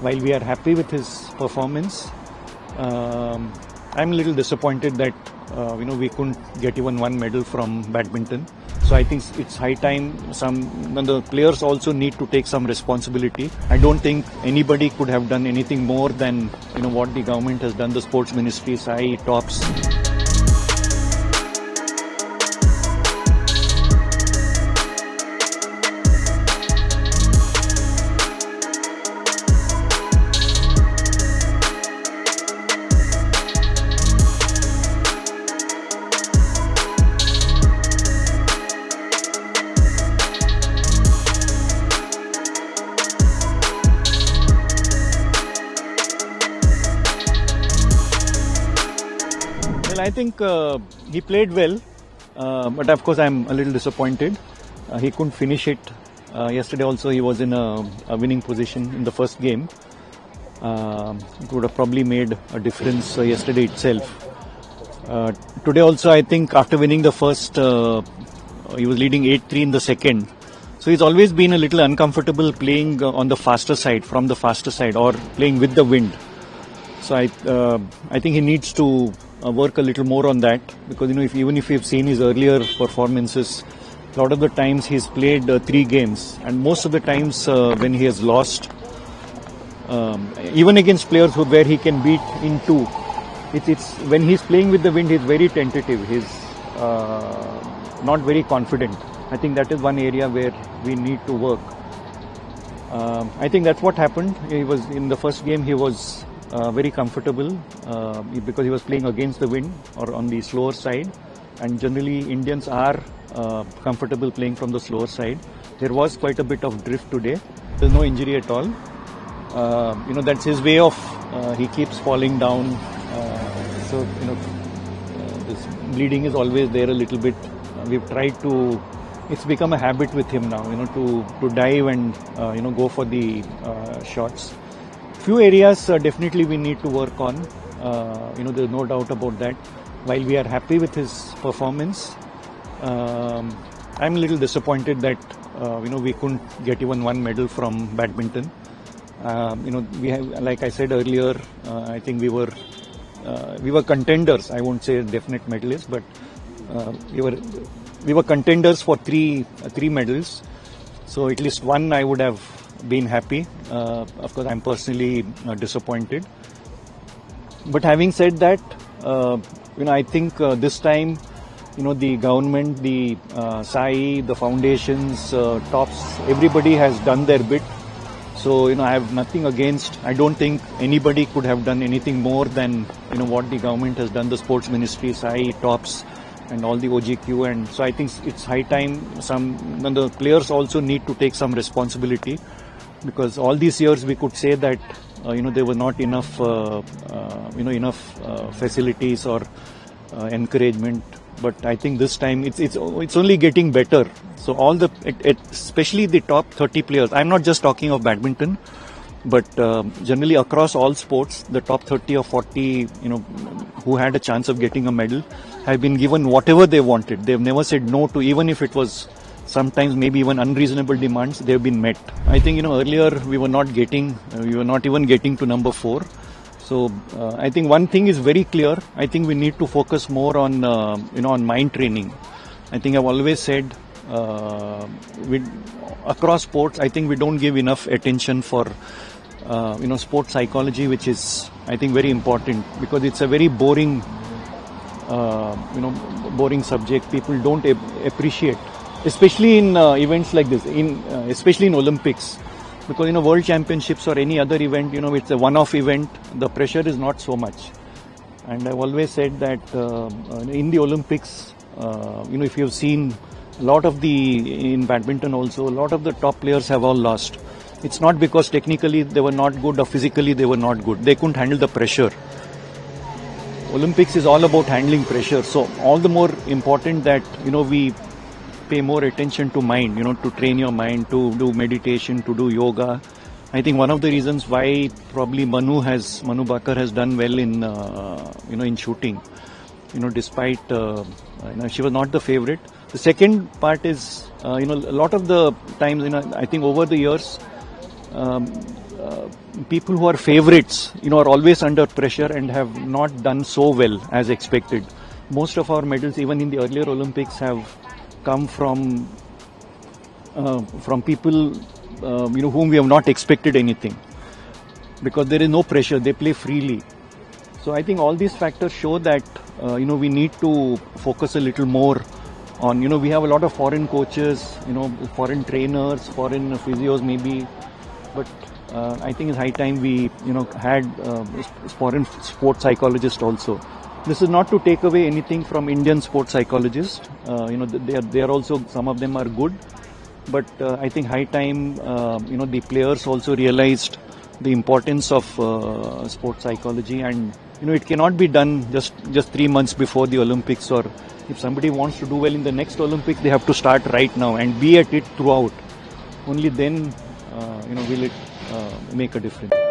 while we are happy with his performance, I'm a little disappointed that we couldn't get even one medal from badminton. So I think it's high time the players also need to take some responsibility. I don't think anybody could have done anything more than what the government has done, the sports ministry, SAI, TOPS. Well, I think he played well, but of course I'm a little disappointed. He couldn't finish it. Yesterday also he was in a winning position in the first game. It would have probably made a difference yesterday itself. Today also I think after winning the first, he was leading 8-3 in the second. So he's always been a little uncomfortable playing on the faster side, from the faster side, or playing with the wind. So I think he needs to work a little more on that, because even if you've seen his earlier performances, a lot of the times he's played 3 games, and most of the times when he has lost, even against players where he can beat in 2, it's when he's playing with the wind, he's very tentative. He's not very confident. I think that is one area where we need to work. I think that's what happened. He was in the first game. He was very comfortable because he was playing against the wind or on the slower side, and generally Indians are comfortable playing from the slower side. There was quite a bit of drift today. There's no injury at all. That's his way of he keeps falling down. This bleeding is always there a little bit. We've tried to. It's become a habit with him now. To dive and go for the shots. Few areas definitely we need to work on. There's no doubt about that. While we are happy with his performance, I'm a little disappointed that we couldn't get even one medal from badminton. We have, like I said earlier, I think we were contenders. I won't say definite medalists, but we were contenders for three medals. So at least one I would have been happy. Of course, I'm personally disappointed. But having said that, I think this time, the government, the SAI, the foundations, TOPS, everybody has done their bit. So, I have nothing against. I don't think anybody could have done anything more than, what the government has done, the sports ministry, SAI, TOPS, and all the OGQ. And so I think it's high time the players also need to take some responsibility, because all these years we could say that there were not enough facilities or encouragement. But I think this time it's only getting better. So especially the top 30 players. I'm not just talking of badminton, but generally across all sports, the top 30 or 40, who had a chance of getting a medal, have been given whatever they wanted. They've never said no to, even if it was sometimes maybe even unreasonable demands. They've been met. I think earlier we were not even getting to number 4. So I think one thing is very clear. I think we need to focus more on on mind training. I think I've always said across sports, I think we don't give enough attention for sports psychology, which is, I think, very important, because it's a very boring boring subject. People don't appreciate, especially in events like this, especially in Olympics. Because World Championships or any other event, it's a one-off event. The pressure is not so much. And I've always said that in the Olympics, if you've seen in badminton also, a lot of the top players have all lost. It's not because technically they were not good or physically they were not good. They couldn't handle the pressure. Olympics is all about handling pressure. So all the more important that we pay more attention to mind, to train your mind, to do meditation, to do yoga. I think one of the reasons why probably Manu Bakar has done well in shooting, despite she was not the favorite. The second part is, a lot of the times, I think over the years, people who are favorites, are always under pressure and have not done so well as expected. Most of our medals, even in the earlier Olympics, have come from people, whom we have not expected anything, because there is no pressure. They play freely. So I think all these factors show that we need to focus a little more on, we have a lot of foreign coaches, foreign trainers, foreign physios maybe, but I think it's high time we had foreign sports psychologists also. This is not to take away anything from Indian sports psychologists. They are also, some of them are good, but I think high time the players also realized the importance of sports psychology, and it cannot be done just 3 months before the Olympics, or if somebody wants to do well in the next Olympics, they have to start right now and be at it throughout. Only then will it make a difference.